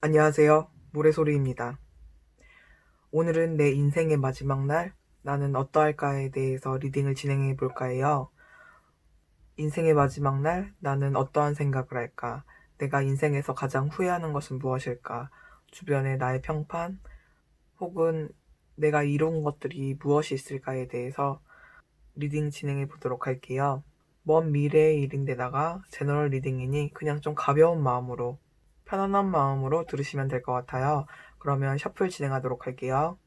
안녕하세요. 모래소리입니다. 오늘은 내 인생의 마지막 날, 나는 어떠할까에 대해서 리딩을 진행해 볼까 해요. 인생의 마지막 날, 나는 어떠한 생각을 할까? 내가 인생에서 가장 후회하는 것은 무엇일까? 주변의 나의 평판, 혹은 내가 이룬 것들이 무엇이 있을까에 대해서 리딩 진행해 보도록 할게요. 먼 미래의 일인데다가 제너럴 리딩이니 그냥 좀 가벼운 마음으로, 편안한 마음으로 들으시면 될 것 같아요. 그러면 셔플 진행하도록 할게요.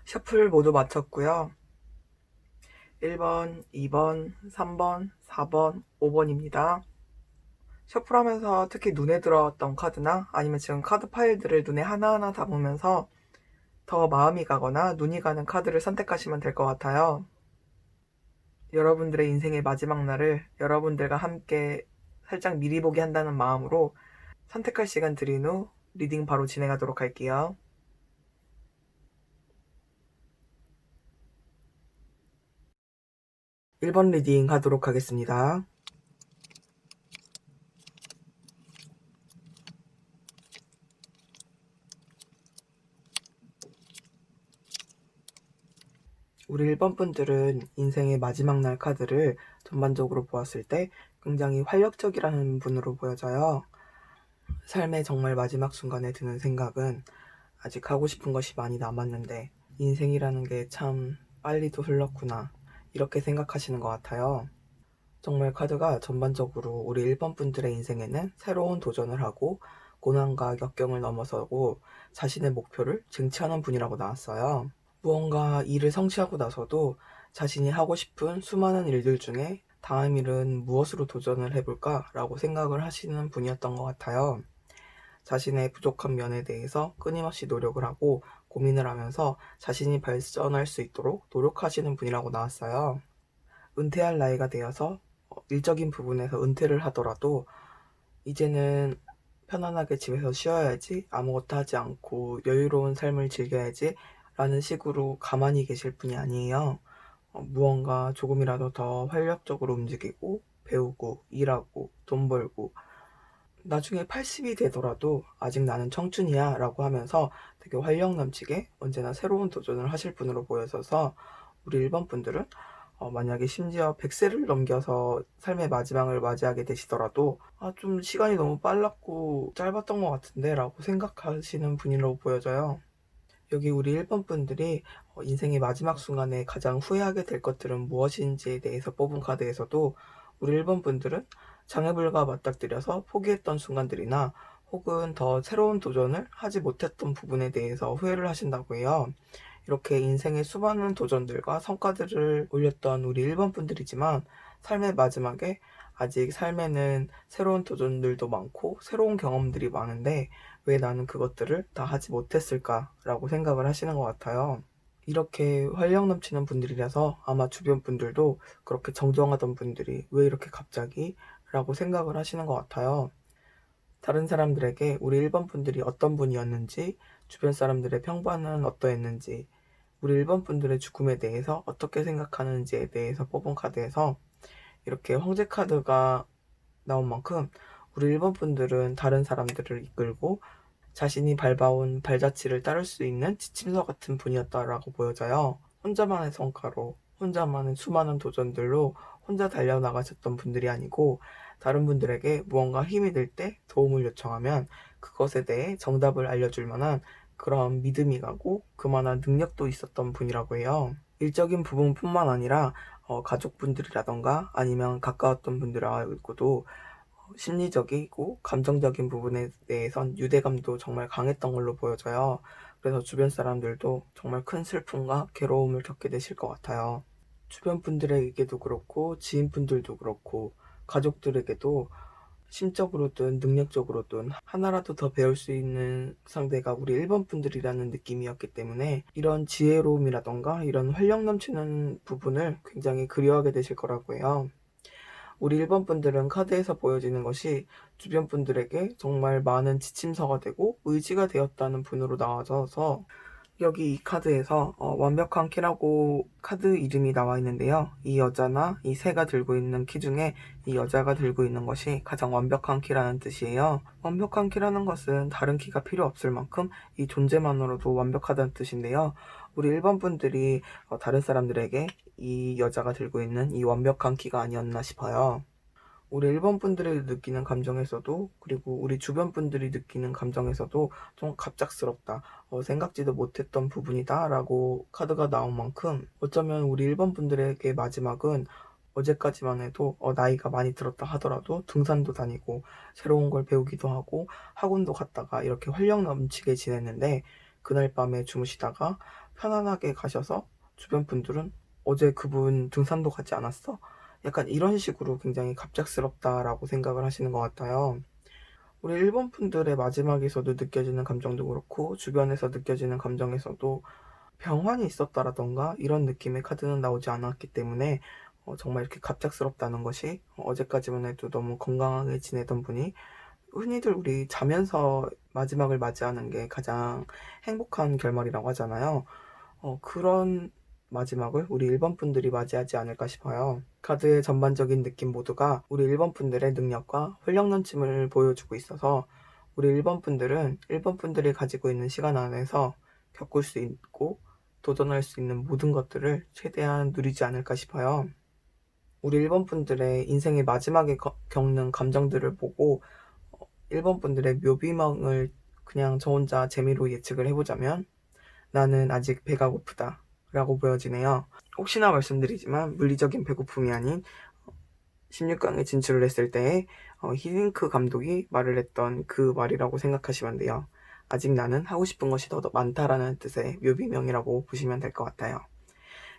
셔플 모두 마쳤고요. 1번, 2번, 3번, 4번, 5번입니다. 셔플하면서 특히 눈에 들어왔던 카드나 아니면 지금 카드 파일들을 눈에 하나하나 담으면서 더 마음이 가거나 눈이 가는 카드를 선택하시면 될 것 같아요. 여러분들의 인생의 마지막 날을 여러분들과 함께 살짝 미리 보기 한다는 마음으로 선택할 시간 드린 후 리딩 바로 진행하도록 할게요. 1번 리딩 하도록 하겠습니다. 우리 1번 분들은 인생의 마지막 날 카드를 전반적으로 보았을 때 굉장히 활력적이라는 분으로 보여져요. 삶의 정말 마지막 순간에 드는 생각은 아직 하고 싶은 것이 많이 남았는데 인생이라는 게 참 빨리도 흘렀구나, 이렇게 생각하시는 것 같아요. 정말 카드가 전반적으로 우리 1번 분들의 인생에는 새로운 도전을 하고 고난과 역경을 넘어서고 자신의 목표를 쟁취하는 분이라고 나왔어요. 무언가 일을 성취하고 나서도 자신이 하고 싶은 수많은 일들 중에 다음 일은 무엇으로 도전을 해볼까 라고 생각을 하시는 분이었던 것 같아요. 자신의 부족한 면에 대해서 끊임없이 노력을 하고 고민을 하면서 자신이 발전할 수 있도록 노력하시는 분이라고 나왔어요. 은퇴할 나이가 되어서 일적인 부분에서 은퇴를 하더라도 이제는 편안하게 집에서 쉬어야지, 아무것도 하지 않고 여유로운 삶을 즐겨야지 라는 식으로 가만히 계실 분이 아니에요. 무언가 조금이라도 더 활력적으로 움직이고 배우고 일하고 돈 벌고 나중에 80이 되더라도 아직 나는 청춘이야 라고 하면서 되게 활력 넘치게 언제나 새로운 도전을 하실 분으로 보여져서 우리 1번 분들은 만약에 심지어 100세를 넘겨서 삶의 마지막을 맞이하게 되시더라도 좀 시간이 너무 빨랐고 짧았던 것 같은데 라고 생각하시는 분으로 보여져요. 여기 우리 1번 분들이 인생의 마지막 순간에 가장 후회하게 될 것들은 무엇인지에 대해서 뽑은 카드에서도 우리 1번 분들은 장애물과 맞닥뜨려서 포기했던 순간들이나 혹은 더 새로운 도전을 하지 못했던 부분에 대해서 후회를 하신다고 해요. 이렇게 인생의 수많은 도전들과 성과들을 올렸던 우리 1번 분들이지만 삶의 마지막에 아직 삶에는 새로운 도전들도 많고 새로운 경험들이 많은데 왜 나는 그것들을 다 하지 못했을까라고 생각을 하시는 것 같아요. 이렇게 활력 넘치는 분들이라서 아마 주변 분들도 그렇게 정정하던 분들이 왜 이렇게 갑자기? 라고 생각을 하시는 것 같아요. 다른 사람들에게 우리 1번 분들이 어떤 분이었는지, 주변 사람들의 평판은 어떠했는지, 우리 1번 분들의 죽음에 대해서 어떻게 생각하는지에 대해서 뽑은 카드에서 이렇게 황제 카드가 나온 만큼 우리 1번 분들은 다른 사람들을 이끌고 자신이 밟아온 발자취를 따를 수 있는 지침서 같은 분이었다라고 보여져요. 혼자만의 성과로, 혼자만의 수많은 도전들로 혼자 달려나가셨던 분들이 아니고 다른 분들에게 무언가 힘이 들 때 도움을 요청하면 그것에 대해 정답을 알려줄 만한 그런 믿음이 가고 그만한 능력도 있었던 분이라고 해요. 일적인 부분뿐만 아니라 가족분들이라던가 아니면 가까웠던 분들하고도 심리적이고 감정적인 부분에 대해선 유대감도 정말 강했던 걸로 보여져요. 그래서 주변 사람들도 정말 큰 슬픔과 괴로움을 겪게 되실 것 같아요. 주변 분들에게도 그렇고 지인분들도 그렇고 가족들에게도 심적으로든 능력적으로든 하나라도 더 배울 수 있는 상대가 우리 1번 분들이라는 느낌이었기 때문에 이런 지혜로움이라던가 이런 활력 넘치는 부분을 굉장히 그리워하게 되실 거라고 해요. 우리 1번 분들은 카드에서 보여지는 것이 주변 분들에게 정말 많은 지침서가 되고 의지가 되었다는 분으로 나와져서 여기 이 카드에서 완벽한 키라고 카드 이름이 나와 있는데요. 이 여자나 이 새가 들고 있는 키 중에 이 여자가 들고 있는 것이 가장 완벽한 키라는 뜻이에요. 완벽한 키라는 것은 다른 키가 필요 없을 만큼 이 존재만으로도 완벽하다는 뜻인데요. 우리 1번 분들이 다른 사람들에게 이 여자가 들고 있는 이 완벽한 키가 아니었나 싶어요. 우리 1번 분들이 느끼는 감정에서도 그리고 우리 주변 분들이 느끼는 감정에서도 좀 갑작스럽다, 생각지도 못했던 부분이다 라고 카드가 나온 만큼 어쩌면 우리 1번 분들에게 마지막은 어제까지만 해도 나이가 많이 들었다 하더라도 등산도 다니고 새로운 걸 배우기도 하고 학원도 갔다가 이렇게 활력 넘치게 지냈는데 그날 밤에 주무시다가 편안하게 가셔서 주변 분들은 어제 그분 등산도 가지 않았어? 약간 이런 식으로 굉장히 갑작스럽다라고 생각을 하시는 것 같아요. 우리 일본 분들의 마지막에서도 느껴지는 감정도 그렇고 주변에서 느껴지는 감정에서도 병환이 있었다라던가 이런 느낌의 카드는 나오지 않았기 때문에 정말 이렇게 갑작스럽다는 것이 어제까지만 해도 너무 건강하게 지내던 분이 흔히들 우리 자면서 마지막을 맞이하는 게 가장 행복한 결말이라고 하잖아요. 그런 마지막을 우리 1번 분들이 맞이하지 않을까 싶어요. 카드의 전반적인 느낌 모두가 우리 1번 분들의 능력과 활력 넘침을 보여주고 있어서 우리 1번 분들은 1번 분들이 가지고 있는 시간 안에서 겪을 수 있고 도전할 수 있는 모든 것들을 최대한 누리지 않을까 싶어요. 우리 1번 분들의 인생의 마지막에 겪는 감정들을 보고 1번 분들의 묘비명을 그냥 저 혼자 재미로 예측을 해보자면 나는 아직 배가 고프다 라고 보여지네요. 혹시나 말씀드리지만 물리적인 배고픔이 아닌 16강에 진출을 했을 때 히딩크 감독이 말을 했던 그 말이라고 생각하시면 돼요. 아직 나는 하고 싶은 것이 더 많다라는 뜻의 묘비명이라고 보시면 될 것 같아요.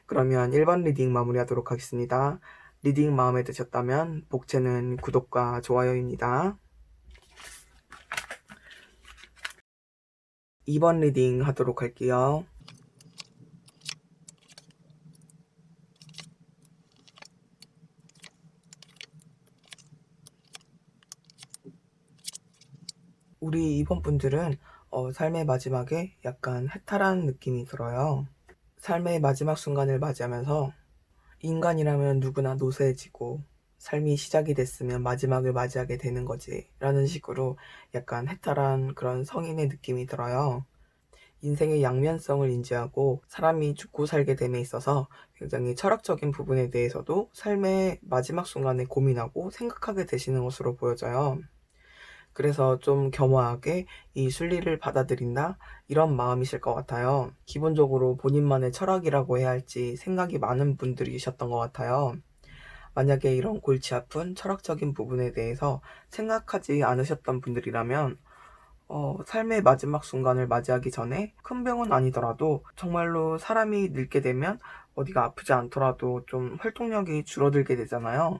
그러면 1번 리딩 마무리하도록 하겠습니다. 리딩 마음에 드셨다면 복채는 구독과 좋아요입니다. 2번 리딩 하도록 할게요. 우리 2번 분들은 삶의 마지막에 약간 해탈한 느낌이 들어요. 삶의 마지막 순간을 맞이하면서 인간이라면 누구나 노쇠해지고 삶이 시작이 됐으면 마지막을 맞이하게 되는 거지 라는 식으로 약간 해탈한 그런 성인의 느낌이 들어요. 인생의 양면성을 인지하고 사람이 죽고 살게 됨에 있어서 굉장히 철학적인 부분에 대해서도 삶의 마지막 순간에 고민하고 생각하게 되시는 것으로 보여져요. 그래서 좀 겸허하게 이 순리를 받아들인다 이런 마음이실 것 같아요. 기본적으로 본인만의 철학이라고 해야 할지 생각이 많은 분들이셨던 것 같아요. 만약에 이런 골치 아픈 철학적인 부분에 대해서 생각하지 않으셨던 분들이라면 삶의 마지막 순간을 맞이하기 전에 큰 병은 아니더라도 정말로 사람이 늙게 되면 어디가 아프지 않더라도 좀 활동력이 줄어들게 되잖아요.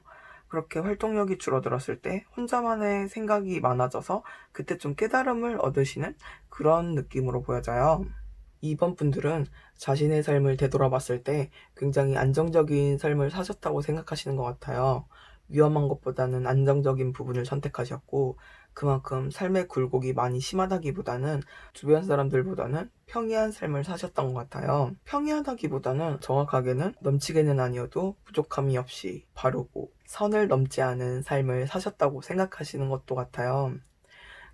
그렇게 활동력이 줄어들었을 때 혼자만의 생각이 많아져서 그때 좀 깨달음을 얻으시는 그런 느낌으로 보여져요. 2번 분들은 자신의 삶을 되돌아봤을 때 굉장히 안정적인 삶을 사셨다고 생각하시는 것 같아요. 위험한 것보다는 안정적인 부분을 선택하셨고, 그만큼 삶의 굴곡이 많이 심하다기보다는 주변 사람들보다는 평이한 삶을 사셨던 것 같아요. 평이하다기보다는 정확하게는 넘치게는 아니어도 부족함이 없이 바르고 선을 넘지 않은 삶을 사셨다고 생각하시는 것도 같아요.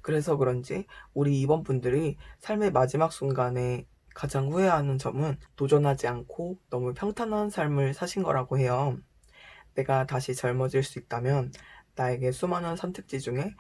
그래서 그런지 우리 이번분들이 삶의 마지막 순간에 가장 후회하는 점은 도전하지 않고 너무 평탄한 삶을 사신 거라고 해요. 내가 다시 젊어질 수 있다면 나에게 수많은 선택지 중에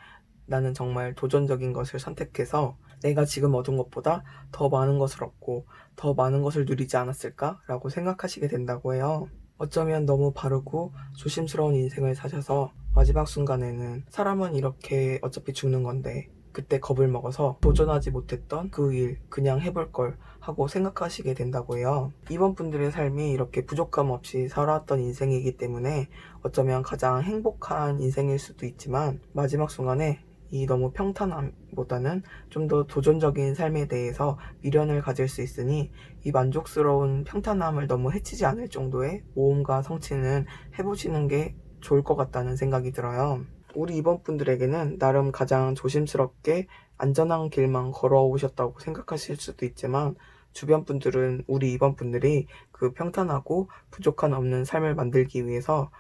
나는 정말 도전적인 것을 선택해서 내가 지금 얻은 것보다 더 많은 것을 얻고 더 많은 것을 누리지 않았을까라고 생각하시게 된다고 해요. 어쩌면 너무 바르고 조심스러운 인생을 사셔서 마지막 순간에는 사람은 이렇게 어차피 죽는 건데 그때 겁을 먹어서 도전하지 못했던 그 일 그냥 해볼 걸 하고 생각하시게 된다고 해요. 이번 분들의 삶이 이렇게 부족함 없이 살아왔던 인생이기 때문에 어쩌면 가장 행복한 인생일 수도 있지만 마지막 순간에 이 너무 평탄함보다는 좀 더 도전적인 삶에 대해서 미련을 가질 수 있으니 이 만족스러운 평탄함을 너무 해치지 않을 정도의 모험과 성취는 해보시는 게 좋을 것 같다는 생각이 들어요. 우리 이번 분들에게는 나름 가장 조심스럽게 안전한 길만 걸어오셨다고 생각하실 수도 있지만 주변 분들은 우리 이번 분들이 그 평탄하고 부족한 없는 삶을 만들기 위해서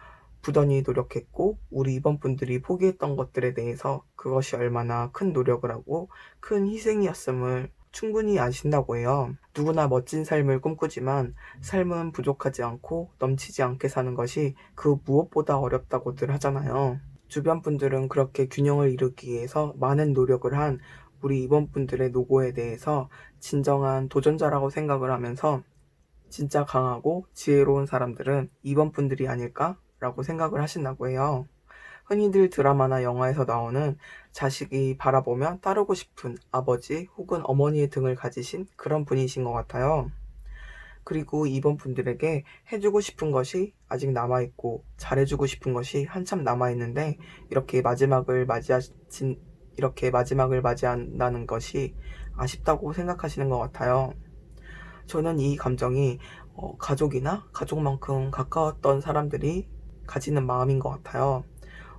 부단히 노력했고 우리 이번 분들이 포기했던 것들에 대해서 그것이 얼마나 큰 노력을 하고 큰 희생이었음을 충분히 아신다고 해요. 누구나 멋진 삶을 꿈꾸지만 삶은 부족하지 않고 넘치지 않게 사는 것이 그 무엇보다 어렵다고들 하잖아요. 주변 분들은 그렇게 균형을 이루기 위해서 많은 노력을 한 우리 이번 분들의 노고에 대해서 진정한 도전자라고 생각을 하면서 진짜 강하고 지혜로운 사람들은 이번 분들이 아닐까? 라고 생각을 하신다고 해요. 흔히들 드라마나 영화에서 나오는 자식이 바라보며 따르고 싶은 아버지 혹은 어머니의 등을 가지신 그런 분이신 것 같아요. 그리고 이번 분들에게 해주고 싶은 것이 아직 남아있고 잘해주고 싶은 것이 한참 남아있는데 이렇게 마지막을 맞이한다는 것이 아쉽다고 생각하시는 것 같아요. 저는 이 감정이 가족이나 가족만큼 가까웠던 사람들이 가지는 마음인 것 같아요.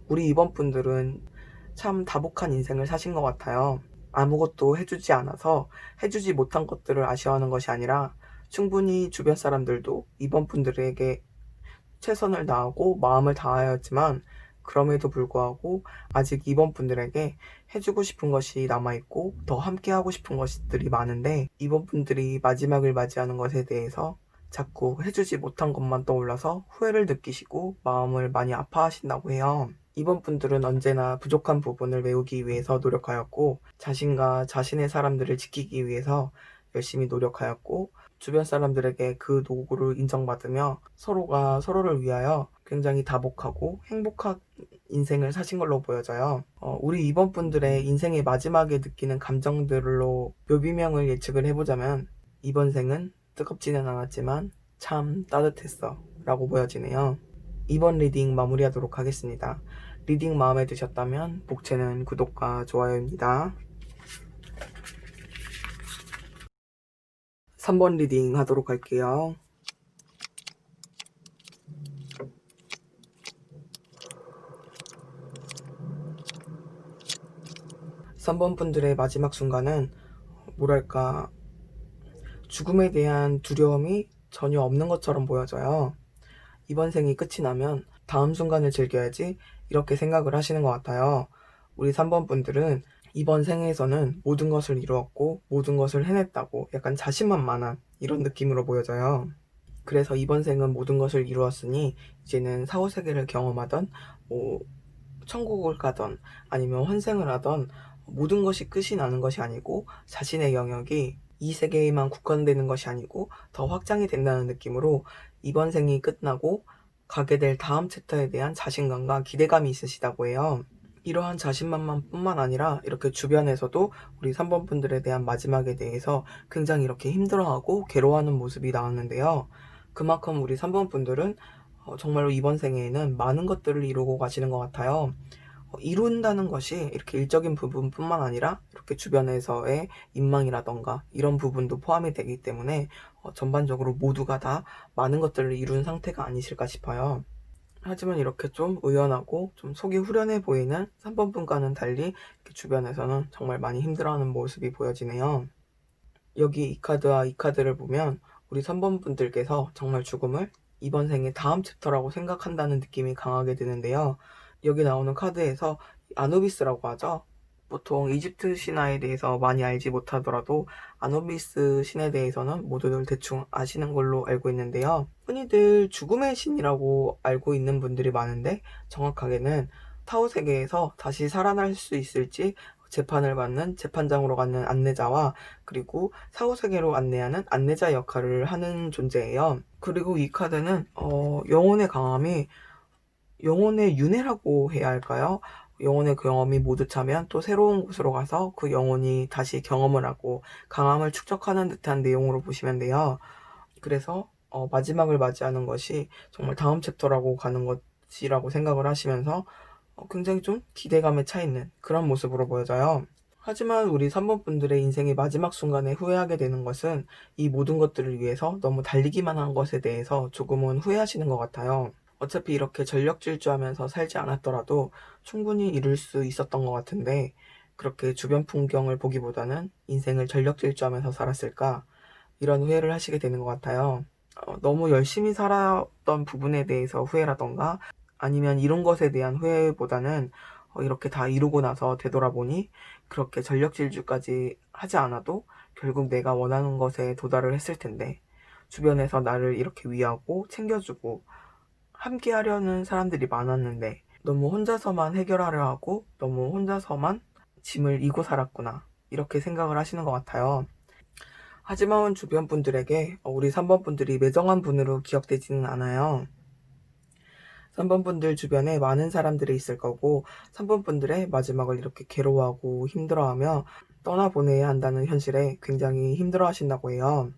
우리 이번 분들은 참 다복한 인생을 사신 것 같아요. 아무것도 해주지 않아서 해주지 못한 것들을 아쉬워하는 것이 아니라 충분히 주변 사람들도 이번 분들에게 최선을 다하고 마음을 다하였지만 그럼에도 불구하고 아직 이번 분들에게 해주고 싶은 것이 남아있고 더 함께하고 싶은 것들이 많은데 이번 분들이 마지막을 맞이하는 것에 대해서 자꾸 해주지 못한 것만 떠올라서 후회를 느끼시고 마음을 많이 아파하신다고 해요. 이번 분들은 언제나 부족한 부분을 메우기 위해서 노력하였고 자신과 자신의 사람들을 지키기 위해서 열심히 노력하였고 주변 사람들에게 그 노고를 인정받으며 서로가 서로를 위하여 굉장히 다복하고 행복한 인생을 사신 걸로 보여져요. 우리 이번 분들의 인생의 마지막에 느끼는 감정들로 묘비명을 예측을 해보자면 이번 생은 뜨겁지는 않았지만 참 따뜻했어 라고 보여지네요. 이번 리딩 마무리하도록 하겠습니다. 리딩 마음에 드셨다면 복채는 구독과 좋아요입니다. 3번 리딩 하도록 할게요. (3번) 분들의 마지막 순간은 뭐랄까 죽음에 대한 두려움이 전혀 없는 것처럼 보여져요. 이번 생이 끝이 나면 다음 순간을 즐겨야지 이렇게 생각을 하시는 것 같아요. 우리 3번 분들은 이번 생에서는 모든 것을 이루었고 모든 것을 해냈다고 약간 자신만만한 이런 느낌으로 보여져요. 그래서 이번 생은 모든 것을 이루었으니 이제는 사후세계를 경험하던 천국을 가던 아니면 환생을 하던 모든 것이 끝이 나는 것이 아니고 자신의 영역이 이 세계에만 국한되는 것이 아니고 더 확장이 된다는 느낌으로 이번 생이 끝나고 가게 될 다음 챕터에 대한 자신감과 기대감이 있으시다고 해요. 이러한 자신만만뿐만 아니라 이렇게 주변에서도 우리 3번 분들에 대한 마지막에 대해서 굉장히 이렇게 힘들어하고 괴로워하는 모습이 나왔는데요. 그만큼 우리 3번 분들은 정말로 이번 생에는 많은 것들을 이루고 가시는 것 같아요. 이룬다는 것이 이렇게 일적인 부분뿐만 아니라 이렇게 주변에서의 인망이라던가 이런 부분도 포함이 되기 때문에 전반적으로 모두가 다 많은 것들을 이룬 상태가 아니실까 싶어요. 하지만 이렇게 좀 의연하고 좀 속이 후련해 보이는 3번 분과는 달리 이렇게 주변에서는 정말 많이 힘들어하는 모습이 보여지네요. 여기 이 카드와 이 카드를 보면 우리 3번 분들께서 정말 죽음을 이번 생의 다음 챕터라고 생각한다는 느낌이 강하게 드는데요. 여기 나오는 카드에서 아누비스라고 하죠. 보통 이집트 신화에 대해서 많이 알지 못하더라도 아누비스 신에 대해서는 모두들 대충 아시는 걸로 알고 있는데요. 흔히들 죽음의 신이라고 알고 있는 분들이 많은데 정확하게는 타오 세계에서 다시 살아날 수 있을지 재판을 받는 재판장으로 가는 안내자와 그리고 사후 세계로 안내하는 안내자 역할을 하는 존재예요. 그리고 이 카드는 영혼의 강함이 영혼의 윤회라고 해야 할까요? 영혼의 경험이 모두 차면 또 새로운 곳으로 가서 그 영혼이 다시 경험을 하고 강함을 축적하는 듯한 내용으로 보시면 돼요. 그래서 마지막을 맞이하는 것이 정말 다음 챕터라고 가는 것이라고 생각을 하시면서 굉장히 좀 기대감에 차 있는 그런 모습으로 보여져요. 하지만 우리 3번 분들의 인생의 마지막 순간에 후회하게 되는 것은 이 모든 것들을 위해서 너무 달리기만 한 것에 대해서 조금은 후회하시는 것 같아요. 어차피 이렇게 전력 질주하면서 살지 않았더라도 충분히 이룰 수 있었던 것 같은데 그렇게 주변 풍경을 보기보다는 인생을 전력 질주하면서 살았을까? 이런 후회를 하시게 되는 것 같아요. 너무 열심히 살았던 부분에 대해서 후회라던가 아니면 이룬 것에 대한 후회보다는 이렇게 다 이루고 나서 되돌아보니 그렇게 전력질주까지 하지 않아도 결국 내가 원하는 것에 도달을 했을 텐데 주변에서 나를 이렇게 위하고 챙겨주고 함께 하려는 사람들이 많았는데 너무 혼자서만 해결하려 하고 너무 혼자서만 짐을 이고 살았구나 이렇게 생각을 하시는 것 같아요. 하지만 주변 분들에게 우리 3번 분들이 매정한 분으로 기억되지는 않아요. 3번 분들 주변에 많은 사람들이 있을 거고 3번 분들의 마지막을 이렇게 괴로워하고 힘들어하며 떠나보내야 한다는 현실에 굉장히 힘들어하신다고 해요.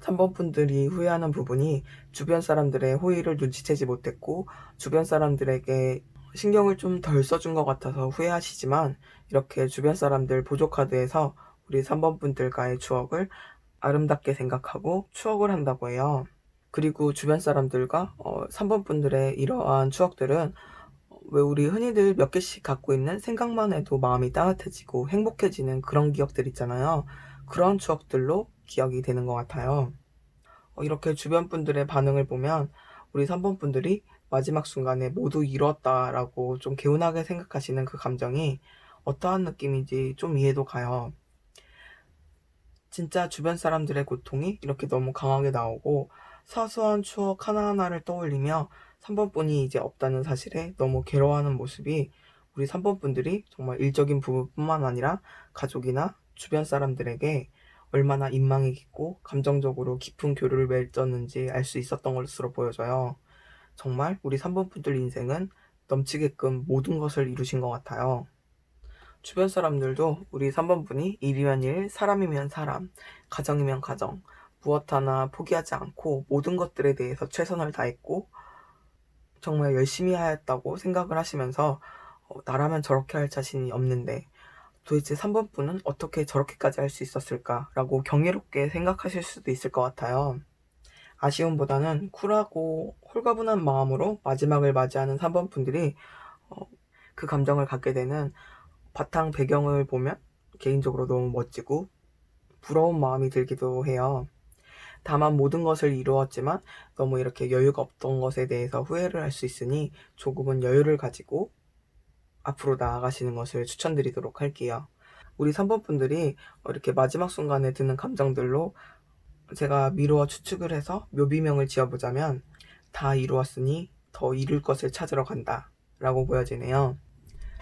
3번 분들이 후회하는 부분이 주변 사람들의 호의를 눈치채지 못했고 주변 사람들에게 신경을 좀 덜 써준 것 같아서 후회하시지만 이렇게 주변 사람들 보조 카드에서 우리 3번 분들과의 추억을 아름답게 생각하고 추억을 한다고 해요. 그리고 주변 사람들과 3번 분들의 이러한 추억들은 왜 우리 흔히들 몇 개씩 갖고 있는 생각만 해도 마음이 따뜻해지고 행복해지는 그런 기억들 있잖아요. 그런 추억들로 기억이 되는 것 같아요. 이렇게 주변 분들의 반응을 보면 우리 3번 분들이 마지막 순간에 모두 이뤘다라고 좀 개운하게 생각하시는 그 감정이 어떠한 느낌인지 좀 이해도 가요. 진짜 주변 사람들의 고통이 이렇게 너무 강하게 나오고 사소한 추억 하나하나를 떠올리며 3번 분이 이제 없다는 사실에 너무 괴로워하는 모습이 우리 3번 분들이 정말 일적인 부분뿐만 아니라 가족이나 주변 사람들에게 얼마나 인망이 깊고 감정적으로 깊은 교류를 맺었는지 알 수 있었던 것으로 보여져요. 정말 우리 3번 분들 인생은 넘치게끔 모든 것을 이루신 것 같아요. 주변 사람들도 우리 3번 분이 일이면 일, 사람이면 사람, 가정이면 가정, 무엇 하나 포기하지 않고 모든 것들에 대해서 최선을 다했고 정말 열심히 하였다고 생각을 하시면서 나라면 저렇게 할 자신이 없는데 도대체 3번 분은 어떻게 저렇게까지 할 수 있었을까라고 경이롭게 생각하실 수도 있을 것 같아요. 아쉬움보다는 쿨하고 홀가분한 마음으로 마지막을 맞이하는 3번 분들이 그 감정을 갖게 되는 바탕 배경을 보면 개인적으로 너무 멋지고 부러운 마음이 들기도 해요. 다만 모든 것을 이루었지만 너무 이렇게 여유가 없던 것에 대해서 후회를 할 수 있으니 조금은 여유를 가지고 앞으로 나아가시는 것을 추천드리도록 할게요. 우리 3번 분들이 이렇게 마지막 순간에 드는 감정들로 제가 미루어 추측을 해서 묘비명을 지어보자면 다 이루었으니 더 이룰 것을 찾으러 간다 라고 보여지네요.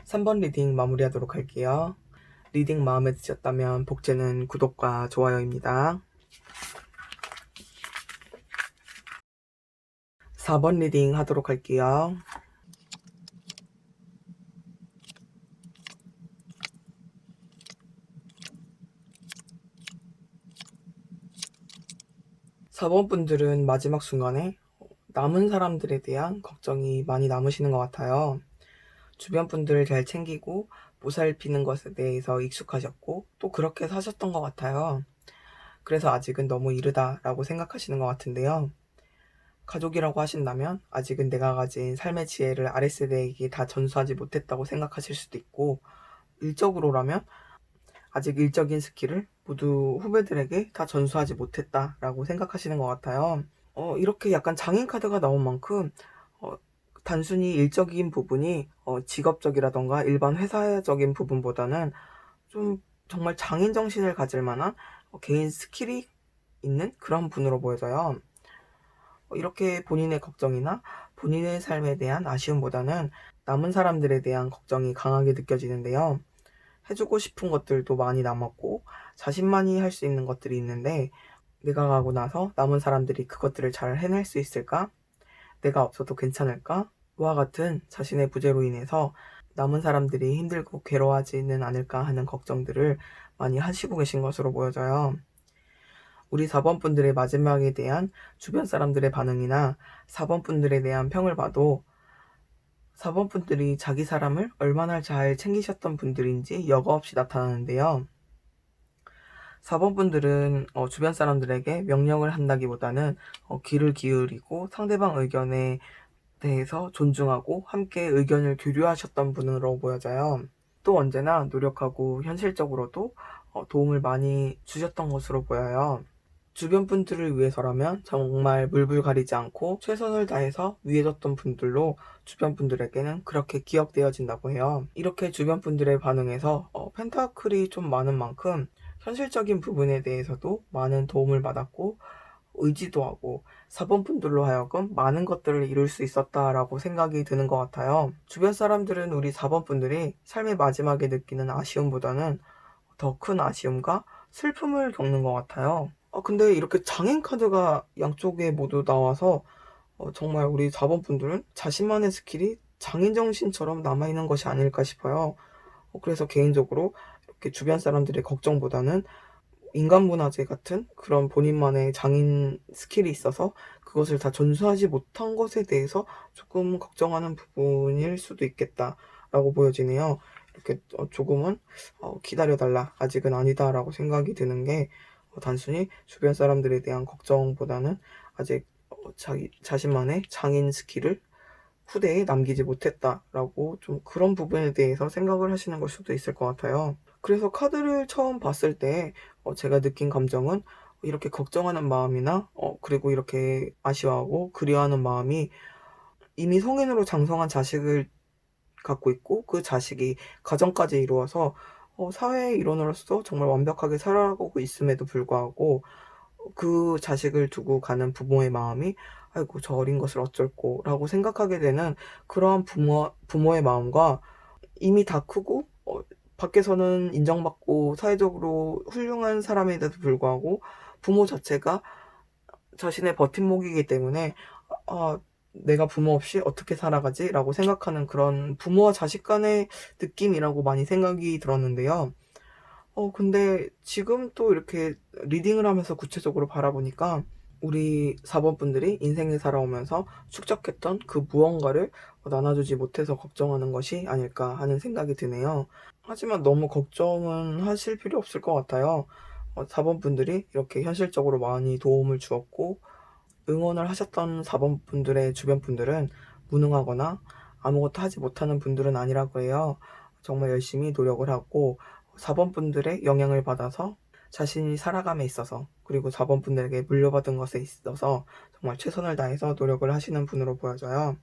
3번 리딩 마무리하도록 할게요. 리딩 마음에 드셨다면 복제는 구독과 좋아요입니다. 4번 리딩 하도록 할게요. (4번) 분들은 마지막 순간에 남은 사람들에 대한 걱정이 많이 남으시는 것 같아요. 주변 분들을 잘 챙기고 보살피는 것에 대해서 익숙하셨고 또 그렇게 사셨던 것 같아요. 그래서 아직은 너무 이르다라고 생각하시는 것 같은데요. 가족이라고 하신다면 아직은 내가 가진 삶의 지혜를 아랫세대에게 다 전수하지 못했다고 생각하실 수도 있고, 일적으로라면 아직 일적인 스킬을 모두 후배들에게 다 전수하지 못했다라고 생각하시는 것 같아요. 이렇게 약간 장인 카드가 나온 만큼 어, 단순히 일적인 부분이 직업적이라던가 일반 회사적인 부분보다는 좀 정말 장인 정신을 가질 만한 개인 스킬이 있는 그런 분으로 보여져요. 이렇게 본인의 걱정이나 본인의 삶에 대한 아쉬움보다는 남은 사람들에 대한 걱정이 강하게 느껴지는데요. 해주고 싶은 것들도 많이 남았고 자신만이 할 수 있는 것들이 있는데, 내가 가고 나서 남은 사람들이 그것들을 잘 해낼 수 있을까? 내가 없어도 괜찮을까? 와 같은 자신의 부재로 인해서 남은 사람들이 힘들고 괴로워하지는 않을까 하는 걱정들을 많이 하시고 계신 것으로 보여져요. 우리 4번 분들의 마지막에 대한 주변 사람들의 반응이나 4번 분들에 대한 평을 봐도 4번 분들이 자기 사람을 얼마나 잘 챙기셨던 분들인지 여과 없이 나타나는데요. 4번 분들은 주변 사람들에게 명령을 한다기보다는 귀를 기울이고 상대방 의견에 대해서 존중하고 함께 의견을 교류하셨던 분으로 보여져요. 또 언제나 노력하고 현실적으로도 도움을 많이 주셨던 것으로 보여요. 주변 분들을 위해서라면 정말 물불 가리지 않고 최선을 다해서 위해줬던 분들로 주변 분들에게는 그렇게 기억되어진다고 해요. 이렇게 주변 분들의 반응에서 펜타클이 좀 많은 만큼 현실적인 부분에 대해서도 많은 도움을 받았고 의지도 하고 4번 분들로 하여금 많은 것들을 이룰 수 있었다라고 생각이 드는 것 같아요. 주변 사람들은 우리 4번 분들이 삶의 마지막에 느끼는 아쉬움보다는 더 큰 아쉬움과 슬픔을 겪는 것 같아요. 근데 이렇게 장인 카드가 양쪽에 모두 나와서 정말 우리 4번 분들은 자신만의 스킬이 장인 정신처럼 남아있는 것이 아닐까 싶어요. 그래서 개인적으로 이렇게 주변 사람들의 걱정보다는 인간문화재 같은 그런 본인만의 장인 스킬이 있어서 그것을 다 전수하지 못한 것에 대해서 조금 걱정하는 부분일 수도 있겠다라고 보여지네요. 이렇게 조금은 기다려달라, 아직은 아니다라고 생각이 드는 게 단순히 주변 사람들에 대한 걱정보다는 아직 자신만의 장인 스킬을 후대에 남기지 못했다라고 좀 그런 부분에 대해서 생각을 하시는 걸 수도 있을 것 같아요. 그래서 카드를 처음 봤을 때 제가 느낀 감정은 이렇게 걱정하는 마음이나 그리고 이렇게 아쉬워하고 그리워하는 마음이 이미 성인으로 장성한 자식을 갖고 있고 그 자식이 가정까지 이루어서 사회의 일원으로서 정말 완벽하게 살아가고 있음에도 불구하고 그 자식을 두고 가는 부모의 마음이 '아이고 저 어린 것을 어쩔꼬.'라고 생각하게 되는 그러한 부모의 마음과 이미 다 크고 밖에서는 인정받고 사회적으로 훌륭한 사람인데도 불구하고 부모 자체가 자신의 버팀목이기 때문에 '아 내가 부모 없이 어떻게 살아가지?'라고 생각하는 그런 부모와 자식 간의 느낌이라고 많이 생각이 들었는데요. 근데 지금 또 이렇게 리딩을 하면서 구체적으로 바라보니까 우리 4번 분들이 인생을 살아오면서 축적했던 그 무언가를 나눠주지 못해서 걱정하는 것이 아닐까 하는 생각이 드네요. 하지만 너무 걱정은 하실 필요 없을 것 같아요. 4번 분들이 이렇게 현실적으로 많이 도움을 주었고 응원을 하셨던 4번 분들의 주변 분들은 무능하거나 아무것도 하지 못하는 분들은 아니라고 해요. 정말 열심히 노력을 하고 4번 분들의 영향을 받아서 자신이 살아감에 있어서, 그리고 4번 분들에게 물려받은 것에 있어서 정말 최선을 다해서 노력을 하시는 분으로 보여져요.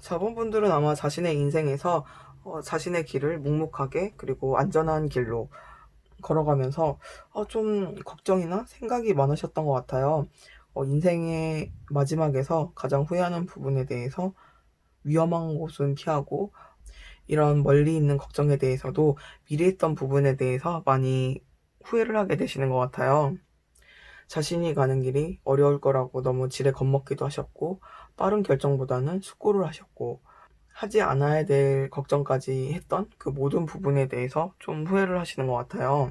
4번 분들은 아마 자신의 인생에서 자신의 길을 묵묵하게 그리고 안전한 길로 걸어가면서 좀 걱정이나 생각이 많으셨던 것 같아요. 인생의 마지막에서 가장 후회하는 부분에 대해서 위험한 곳은 피하고 이런 멀리 있는 걱정에 대해서도 미리 했던 부분에 대해서 많이 후회를 하게 되시는 것 같아요. 자신이 가는 길이 어려울 거라고 너무 지레 겁먹기도 하셨고 빠른 결정보다는 숙고를 하셨고 하지 않아야 될 걱정까지 했던 그 모든 부분에 대해서 좀 후회를 하시는 것 같아요.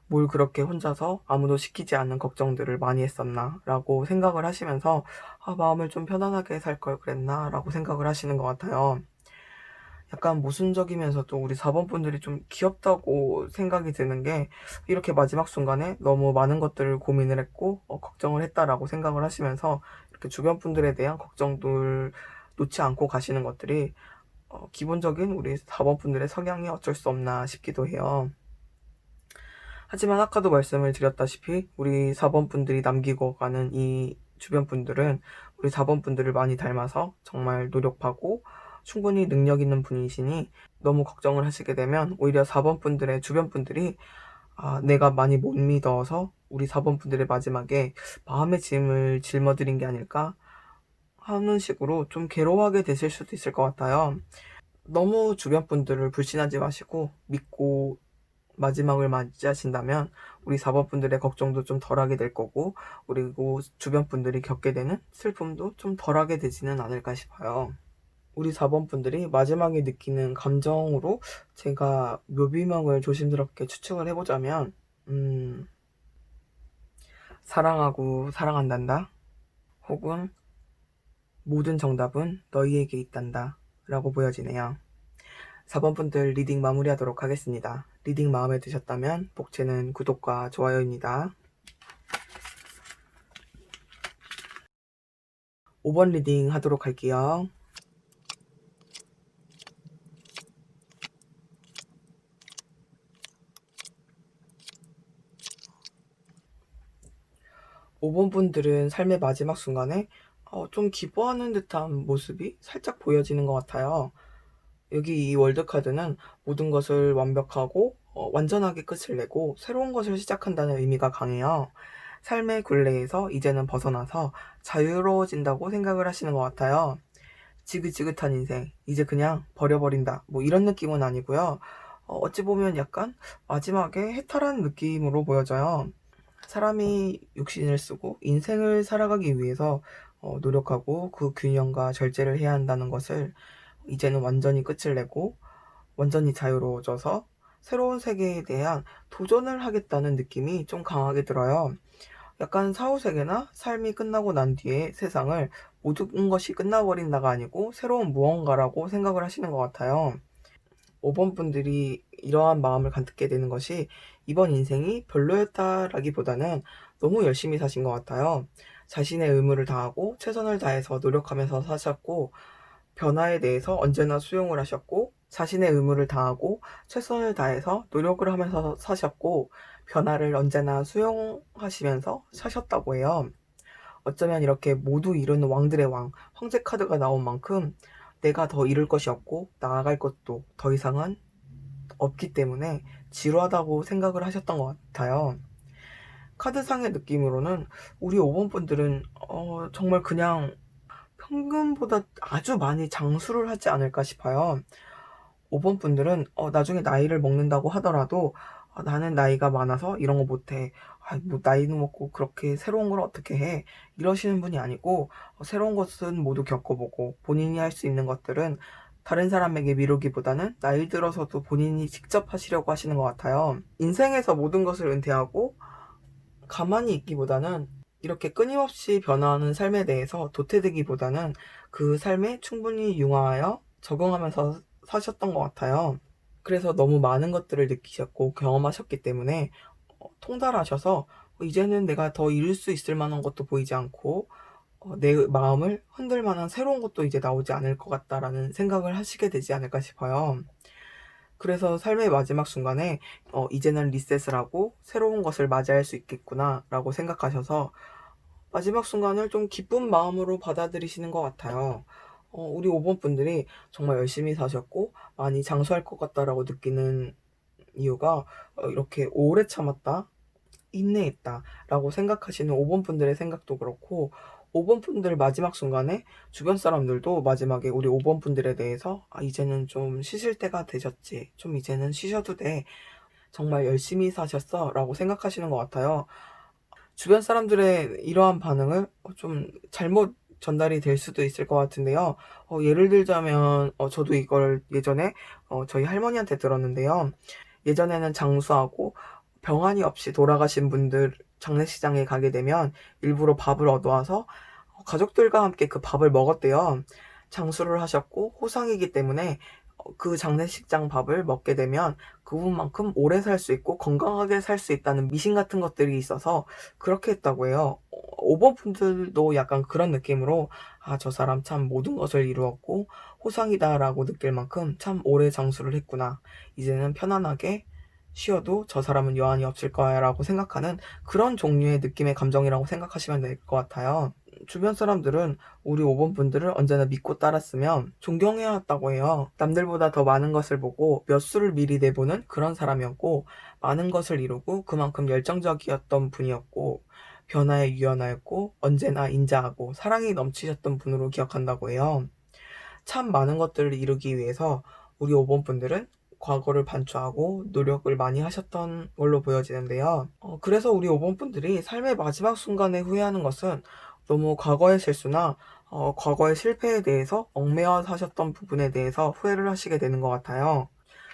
뭘 그렇게 혼자서 아무도 시키지 않는 걱정들을 많이 했었나 라고 생각을 하시면서 마음을 좀 편안하게 살 걸 그랬나 라고 생각을 하시는 것 같아요. 약간 모순적이면서도 우리 4번 분들이 좀 귀엽다고 생각이 드는 게, 이렇게 마지막 순간에 너무 많은 것들을 고민을 했고 걱정을 했다라고 생각을 하시면서 이렇게 주변 분들에 대한 걱정들 놓지 않고 가시는 것들이 기본적인 우리 4번 분들의 성향이 어쩔 수 없나 싶기도 해요. 하지만 아까도 말씀을 드렸다시피 우리 4번 분들이 남기고 가는 이 주변 분들은 우리 4번 분들을 많이 닮아서 정말 노력하고 충분히 능력 있는 분이시니 너무 걱정을 하시게 되면 오히려 4번 분들의 주변 분들이 내가 많이 못 믿어서 우리 4번 분들의 마지막에 마음의 짐을 짊어드린 게 아닐까 하는 식으로 좀 괴로워하게 되실 수도 있을 것 같아요. 너무 주변 분들을 불신하지 마시고 믿고 마지막을 맞이하신다면 우리 4번 분들의 걱정도 좀 덜하게 될 거고, 그리고 주변 분들이 겪게 되는 슬픔도 좀 덜하게 되지는 않을까 싶어요. 우리 4번 분들이 마지막에 느끼는 감정으로 제가 묘비명을 조심스럽게 추측을 해보자면 사랑하고 사랑한단다, 혹은 모든 정답은 너희에게 있단다 라고 보여지네요. 4번 분들 리딩 마무리하도록 하겠습니다. 리딩 마음에 드셨다면 복채는 구독과 좋아요입니다. 5번 리딩 하도록 할게요. (5번) 분들은 삶의 마지막 순간에 좀 기뻐하는 듯한 모습이 살짝 보여지는 것 같아요. 여기 이 월드카드는 모든 것을 완벽하고 완전하게 끝을 내고 새로운 것을 시작한다는 의미가 강해요. 삶의 굴레에서 이제는 벗어나서 자유로워진다고 생각을 하시는 것 같아요. 지긋지긋한 인생, 이제 그냥 버려버린다, 뭐 이런 느낌은 아니고요. 어찌 보면 약간 마지막에 해탈한 느낌으로 보여져요. 사람이 육신을 쓰고 인생을 살아가기 위해서 노력하고 그 균형과 절제를 해야 한다는 것을 이제는 완전히 끝을 내고 완전히 자유로워져서 새로운 세계에 대한 도전을 하겠다는 느낌이 좀 강하게 들어요. 약간 사후세계나 삶이 끝나고 난 뒤에 세상을 모든 것이 끝나버린다가 아니고 새로운 무언가라고 생각을 하시는 것 같아요. 5번 분들이 이러한 마음을 갖게 되는 것이 이번 인생이 별로였다라기보다는 너무 열심히 사신 것 같아요. 자신의 의무를 다하고 최선을 다해서 노력하면서 사셨고, 변화에 대해서 언제나 수용을 하셨고, 자신의 의무를 다하고 최선을 다해서 노력을 하면서 사셨고, 변화를 언제나 수용하시면서 사셨다고 해요. 어쩌면 이렇게 모두 이루는 왕들의 왕, 황제 카드가 나온 만큼 내가 더 이룰 것이 없고 나아갈 것도 더 이상은 없기 때문에 지루하다고 생각을 하셨던 것 같아요. 카드상의 느낌으로는 우리 5번 분들은 정말 그냥 평균보다 아주 많이 장수를 하지 않을까 싶어요. 5번 분들은 나중에 나이를 먹는다고 하더라도 나는 나이가 많아서 이런 거 못해. 뭐 나이는 먹고 그렇게 새로운 걸 어떻게 해. 이러시는 분이 아니고 새로운 것은 모두 겪어보고 본인이 할 수 있는 것들은 다른 사람에게 미루기보다는 나이 들어서도 본인이 직접 하시려고 하시는 것 같아요. 인생에서 모든 것을 은퇴하고 가만히 있기보다는 이렇게 끊임없이 변화하는 삶에 대해서 도태되기보다는 그 삶에 충분히 융화하여 적응하면서 사셨던 것 같아요. 그래서 너무 많은 것들을 느끼셨고 경험하셨기 때문에 통달하셔서 이제는 내가 더 이룰 수 있을 만한 것도 보이지 않고 내 마음을 흔들 만한 새로운 것도 이제 나오지 않을 것 같다라는 생각을 하시게 되지 않을까 싶어요. 그래서 삶의 마지막 순간에 이제는 리셋을 하고 새로운 것을 맞이할 수 있겠구나 라고 생각하셔서 마지막 순간을 좀 기쁜 마음으로 받아들이시는 것 같아요. 우리 5번 분들이 정말 열심히 사셨고 많이 장수할 것 같다라고 느끼는 이유가 이렇게 오래 참았다, 인내했다 라고 생각하시는 5번 분들의 생각도 그렇고, 5번 분들 마지막 순간에 주변 사람들도 마지막에 우리 5번 분들에 대해서 이제는 좀 쉬실 때가 되셨지, 좀 이제는 쉬셔도 돼, 정말 열심히 사셨어 라고 생각하시는 것 같아요. 주변 사람들의 이러한 반응을 좀 잘못 전달이 될 수도 있을 것 같은데요. 예를 들자면 저도 이걸 예전에 저희 할머니한테 들었는데요. 예전에는 장수하고 병환이 없이 돌아가신 분들 장례식장에 가게 되면 일부러 밥을 얻어와서 가족들과 함께 그 밥을 먹었대요. 장수를 하셨고 호상이기 때문에 그 장례식장 밥을 먹게 되면 그분만큼 오래 살 수 있고 건강하게 살 수 있다는 미신 같은 것들이 있어서 그렇게 했다고 해요. 5번 분들도 약간 그런 느낌으로 '아 저 사람 참 모든 것을 이루었고 호상이다.'라고 느낄 만큼 '참 오래 장수를 했구나. 이제는 편안하게 쉬어도 저 사람은 여한이 없을 거야.'라고 생각하는 그런 종류의 느낌의 감정이라고 생각하시면 될 것 같아요. 주변 사람들은 우리 5번 분들을 언제나 믿고 따랐으면 존경해야 한다고 해요. 남들보다 더 많은 것을 보고 몇 수를 미리 내보는 그런 사람이었고, 많은 것을 이루고 그만큼 열정적이었던 분이었고, 변화에 유연하였고 언제나 인자하고 사랑이 넘치셨던 분으로 기억한다고 해요. 참 많은 것들을 이루기 위해서 우리 5번 분들은 과거를 반추하고 노력을 많이 하셨던 걸로 보여지는데요. 그래서 우리 5번 분들이 삶의 마지막 순간에 후회하는 것은 너무 과거의 실수나 과거의 실패에 대해서 얽매여 사셨던 부분에 대해서 후회를 하시게 되는 것 같아요.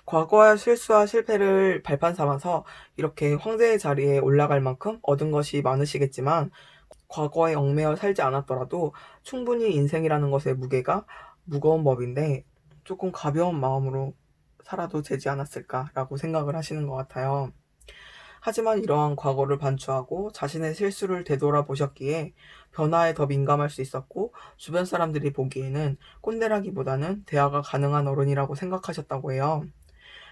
과거의 실수와 실패를 발판 삼아서 이렇게 황제의 자리에 올라갈 만큼 얻은 것이 많으시겠지만, 과거에 얽매여 살지 않았더라도 충분히 인생이라는 것의 무게가 무거운 법인데 조금 가벼운 마음으로 살아도 되지 않았을까라고 생각을 하시는 것 같아요. 하지만 이러한 과거를 반추하고 자신의 실수를 되돌아보셨기에 변화에 더 민감할 수 있었고, 주변 사람들이 보기에는 꼰대라기보다는 대화가 가능한 어른이라고 생각하셨다고 해요.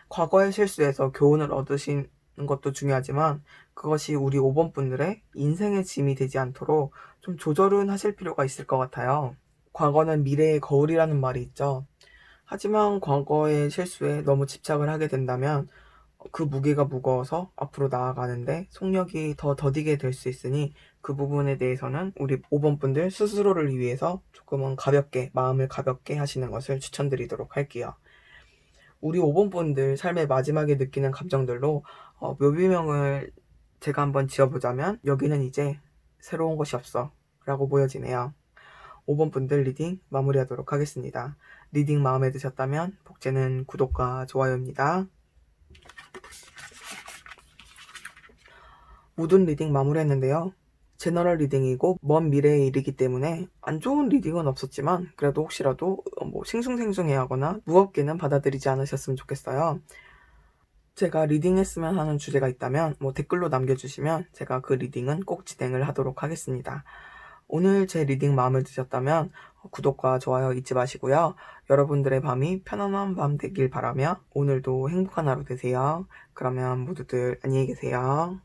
과거의 실수에서 교훈을 얻으시는 것도 중요하지만 그것이 우리 5번 분들의 인생의 짐이 되지 않도록 좀 조절은 하실 필요가 있을 것 같아요. 과거는 미래의 거울이라는 말이 있죠. 하지만 과거의 실수에 너무 집착을 하게 된다면 그 무게가 무거워서 앞으로 나아가는데 속력이 더 더디게 될 수 있으니, 그 부분에 대해서는 우리 5번 분들 스스로를 위해서 조금은 가볍게, 마음을 가볍게 하시는 것을 추천드리도록 할게요. 우리 5번 분들 삶의 마지막에 느끼는 감정들로 묘비명을 제가 한번 지어보자면 여기는 이제 새로운 것이 없어 라고 보여지네요. 5번 분들 리딩 마무리하도록 하겠습니다. 리딩 마음에 드셨다면 복제는 구독과 좋아요입니다. 모든 리딩 마무리했는데요. 제너럴 리딩이고 먼 미래의 일이기 때문에 안 좋은 리딩은 없었지만 그래도 혹시라도 싱숭생숭해하거나 무겁게는 받아들이지 않으셨으면 좋겠어요. 제가 리딩했으면 하는 주제가 있다면 댓글로 남겨주시면 제가 그 리딩은 꼭 진행을 하도록 하겠습니다. 오늘 제 리딩 마음에 드셨다면 구독과 좋아요 잊지 마시고요. 여러분들의 밤이 편안한 밤 되길 바라며 오늘도 행복한 하루 되세요. 그러면 모두들 안녕히 계세요.